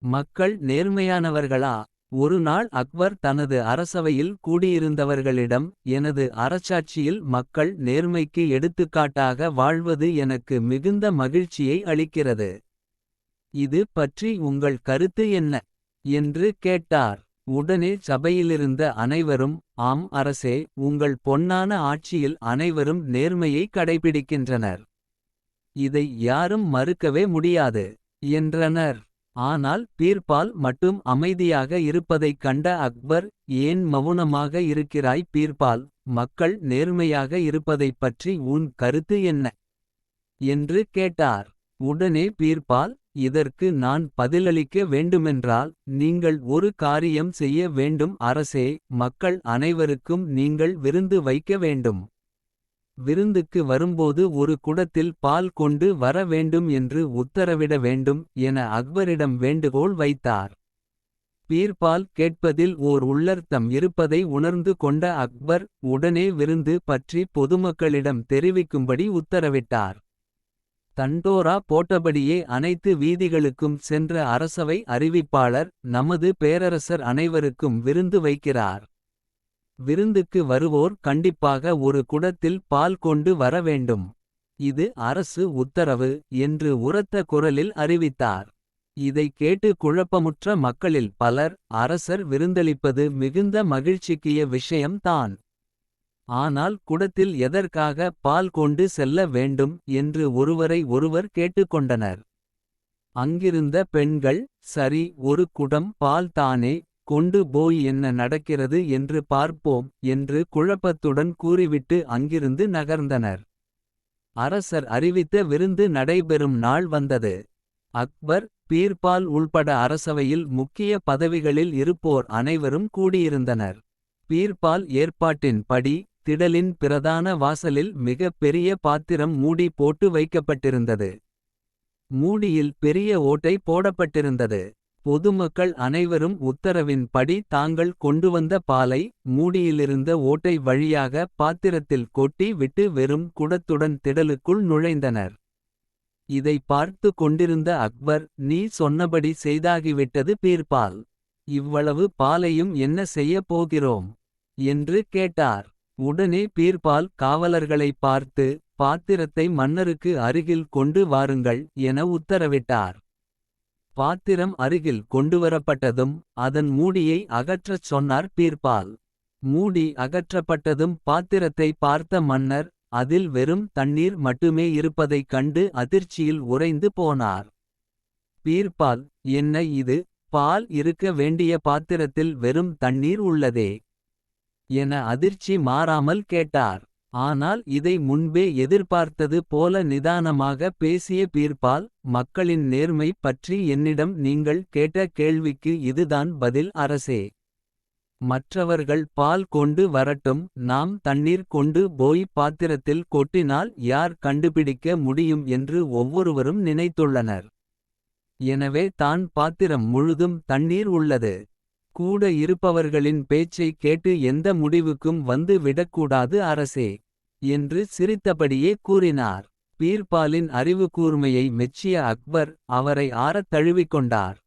மக்கள் நேர்மையானவர்களா? ஒரு நாள் அக்பர் தனது அரசவையில் கூடியிருந்தவர்களிடம், எனது அரசாட்சியில் மக்கள் நேர்மைக்கு எடுத்துக்காட்டாக வாழ்வது எனக்கு மிகுந்த மகிழ்ச்சியை அளிக்கிறது. இது பற்றி உங்கள் கருத்து என்ன? என்று கேட்டார். உடனே சபையிலிருந்த அனைவரும், ஆம் அரசே, உங்கள் பொன்னான ஆட்சியில் அனைவரும் நேர்மையை கடைபிடிக்கின்றனர். இதை யாரும் மறுக்கவே முடியாது என்றனர். ஆனால் பீர்பால் மட்டும் அமைதியாக இருப்பதைக் கண்ட அக்பர், ஏன் மவுனமாக இருக்கிறாய் பீர்பால்? மக்கள் நேர்மையாக இருப்பதைப் பற்றி உன் கருத்து என்ன? என்று கேட்டார். உடனே பீர்பால், இதற்கு நான் பதிலளிக்க வேண்டுமென்றால் நீங்கள் ஒரு காரியம் செய்ய வேண்டும் அரசே. மக்கள் அனைவருக்கும் நீங்கள் விருந்து வைக்க வேண்டும். விருந்துக்கு வரும்போது ஒரு குடத்தில் பால் கொண்டு வர வேண்டும் என்று உத்தரவிட வேண்டும் என அக்பரிடம் வேண்டுகோள் வைத்தார். பீர்பால் கேட்பதில் ஓர் உள்ளர்த்தம் இருப்பதை உணர்ந்து கொண்ட அக்பர், உடனே விருந்து பற்றி பொதுமக்களிடம் தெரிவிக்கும்படி உத்தரவிட்டார். தண்டோரா போட்டபடியே அனைத்து வீதிகளுக்கும் சென்ற அரசவை அறிவிப்பாளர், நமது பேரரசர் அனைவருக்கும் விருந்து வைக்கிறார். விருந்துக்கு வருவோர் கண்டிப்பாக ஒரு குடத்தில் பால் கொண்டு வர வேண்டும். இது அரசு உத்தரவு என்று உரத்த குரலில் அறிவித்தார். இதை கேட்டு குழப்பமுற்ற மக்களில் பலர், அரசர் விருந்தளிப்பது மிகுந்த மகிழ்ச்சிக்குரிய விஷயம் தான். ஆனால் குடத்தில் எதற்காக பால் கொண்டு செல்ல வேண்டும் என்று ஒருவரை ஒருவர் கேட்டுக்கொண்டனர். அங்கிருந்த பெண்கள், சரி, ஒரு குடம் பால் தானே, கொண்டு போய் என்ன நடக்கிறது என்று பார்ப்போம் என்று குழப்பத்துடன் கூறிவிட்டு அங்கிருந்து நகர்ந்தனர். அரசர் அறிவித்த விருந்து நடைபெறும் நாள் வந்தது. அக்பர், பீர்பால் உள்பட அரசவையில் முக்கிய பதவிகளில் இருப்போர் அனைவரும் கூடியிருந்தனர். பீர்பால் ஏற்பாட்டின் படி திடலின் பிரதான வாசலில் மிக பெரிய பாத்திரம் மூடி போட்டு வைக்கப்பட்டிருந்தது. மூடியில் பெரிய ஓட்டை போடப்பட்டிருந்தது. பொதுமக்கள் அனைவரும் உத்தரவின் படி தாங்கள் கொண்டுவந்த பாலை மூடியிலிருந்த ஓட்டை வழியாக பாத்திரத்தில் கொட்டி விட்டு வெறும் குடத்துடன் திடலுக்குள் நுழைந்தனர். இதை பார்த்து கொண்டிருந்த அக்பர், நீ சொன்னபடி செய்தாகிவிட்டது பீர்பால். இவ்வளவு பாலையும் என்ன செய்யப் போகிறோம் என்று கேட்டார். உடனே பீர்பால் காவலர்களை பார்த்து, பாத்திரத்தை மன்னருக்கு அருகில் கொண்டு வாருங்கள் என உத்தரவிட்டார். பாத்திரம் அருகில் கொண்டுவரப்பட்டதும் அதன் மூடியை அகற்றச் சொன்னார் பீர்பால். மூடி அகற்றப்பட்டதும் பாத்திரத்தை பார்த்த மன்னர், அதில் வெறும் தண்ணீர் மட்டுமே இருப்பதைக் கண்டு அதிர்ச்சியில் உறைந்து போனார். பீர்பால், என்ன இது, பால் இருக்க வேண்டிய பாத்திரத்தில் வெறும் தண்ணீர் உள்ளதே என அதிர்ச்சி மாறாமல் கேட்டார். ஆனால் இதை முன்பே எதிர்பார்த்தது போல நிதானமாக பேசிய பீர்பால், மக்களின் நேர்மை பற்றி என்னிடம் நீங்கள் கேட்ட கேள்விக்கு இதுதான் பதில் அரசே. மற்றவர்கள் பால் கொண்டு வரட்டும், நாம் தண்ணீர் கொண்டு போய் பாத்திரத்தில் கொட்டினால் யார் கண்டுபிடிக்க முடியும் என்று ஒவ்வொருவரும் நினைத்துள்ளனர். எனவே தான் பாத்திரம் முழுதும் தண்ணீர் உள்ளது. கூட இருப்பவர்களின் பேச்சை கேட்டு எந்த முடிவுக்கும் வந்து விடக்கூடாது அரசே என்று சிரித்தபடியே கூறினார். பீர்பாலின் அறிவு கூர்மையை மெச்சிய அக்பர் அவரை ஆறத் தழுவிக்கொண்டார்.